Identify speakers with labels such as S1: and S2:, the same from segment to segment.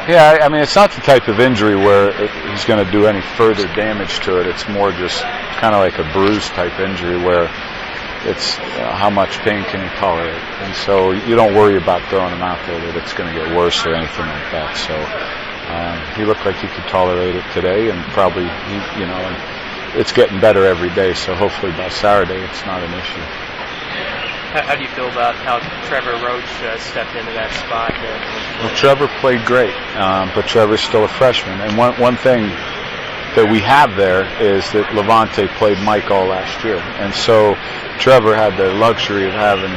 S1: Yeah, I mean, it's not the type of injury where he's going to do any further damage to it. It's more just kind of like a bruise type injury where it's how much pain can he tolerate. And so you don't worry about throwing him out there that it's going to get worse or anything like that. So he looked like he could tolerate it today, and probably, and it's getting better every day. So hopefully by Saturday it's not an issue.
S2: How do you feel about how Trevor Roach stepped into that spot?
S1: Well, Trevor played great, but Trevor's still a freshman. And one thing that we have there is that Levante played Mike all last year. And so Trevor had the luxury of having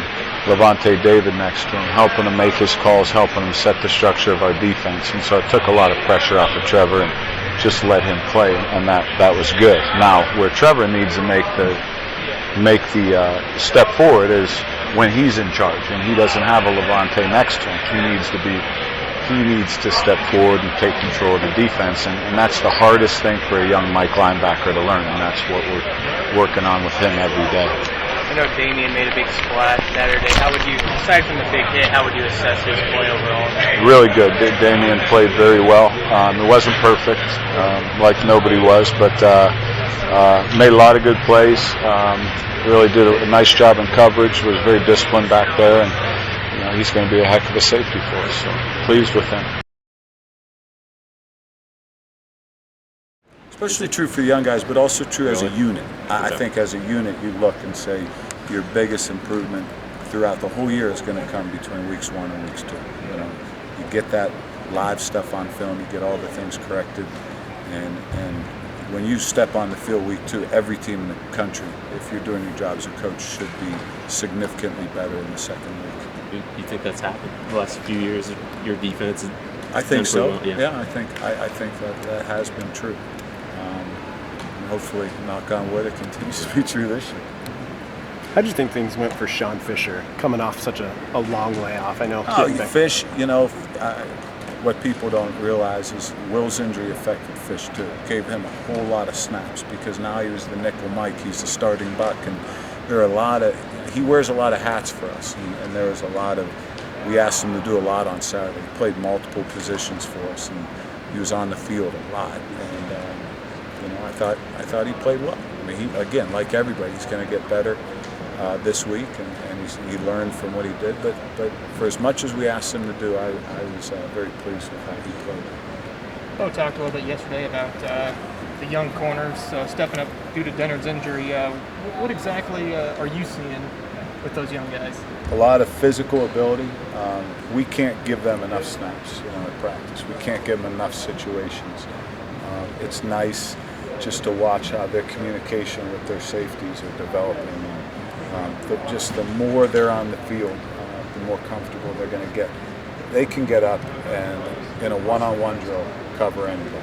S1: Levante David next to him, helping him make his calls, helping him set the structure of our defense. And so it took a lot of pressure off of Trevor and just let him play, and that was good. Now, where Trevor needs to make the step forward is when he's in charge and he doesn't have a Levante next to him. He needs to step forward and take control of the defense, and that's the hardest thing for a young Mike linebacker to learn, and that's what we're working on with him every day.
S2: I know Damien made a big splash Saturday. How would you, aside from the big hit, how would you assess his play overall?
S1: Really good. Damien played very well. It wasn't perfect, like nobody was, but made a lot of good plays. Really did a nice job in coverage. Was very disciplined back there, and he's going to be a heck of a safety for us. So pleased with him. Especially true for the young guys, but also true as a unit. I think as a unit, you look and say your biggest improvement throughout the whole year is going to come between weeks 1 and weeks 2. You get that live stuff on film, you get all the things corrected, and when you step on the field week 2, every team in the country, if you're doing your job as a coach, should be significantly better in the second week.
S3: You think that's happened the last few years? Your defense?
S1: I think so. Well, yeah, I think that has been true. And hopefully, knock on wood, it continues to be true this year.
S4: How do you think things went for Sean Fisher coming off such a long layoff? I know.
S1: Fish, what people don't realize is Will's injury affected Fish too. It gave him a whole lot of snaps because now he was the nickel Mike. He's the starting buck, and he wears a lot of hats for us. And there was we asked him to do a lot on Saturday. He played multiple positions for us, and he was on the field a lot. And I thought he played well. I mean, again, like everybody, he's going to get better this week, and he learned from what he did. But for as much as we asked him to do, I was very pleased with how he played.
S5: Bo talked a little bit yesterday about the young corners stepping up due to Dennard's injury. What exactly are you seeing with those young guys?
S1: A lot of physical ability. We can't give them enough snaps at practice. We can't give them enough situations. It's nice just to watch how their communication with their safeties are developing. Just the more they're on the field, the more comfortable they're going to get. They can get up and in a one-on-one drill cover anybody,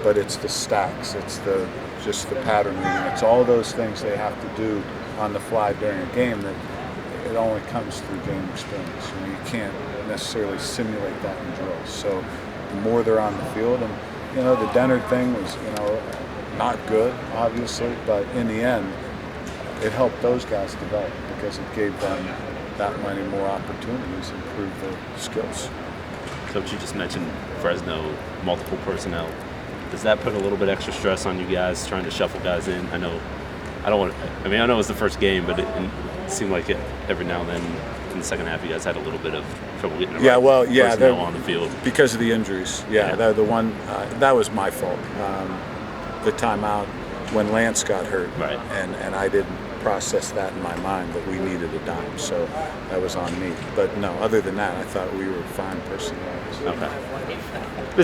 S1: But it's the stacks, it's just the pattern reading. It's all those things they have to do on the fly during a game that it only comes through game experience. You can't necessarily simulate that in drills. So the more they're on the field, and the Dennard thing was not good, obviously, but in the end, it helped those guys develop because it gave them that many more opportunities to improve their skills.
S3: Coach, you just mentioned Fresno, multiple personnel. Does that put a little bit extra stress on you guys trying to shuffle guys in? I know it was the first game, but it seemed like it every now and then in the second half you guys had a little bit of trouble getting personnel on the field
S1: because of the injuries. The one that was my fault. The timeout when Lance got hurt,
S3: right,
S1: and I didn't process that in my mind that we needed a dime, so that was on me. But no, other than that, I thought we were fine personnel.
S3: Okay.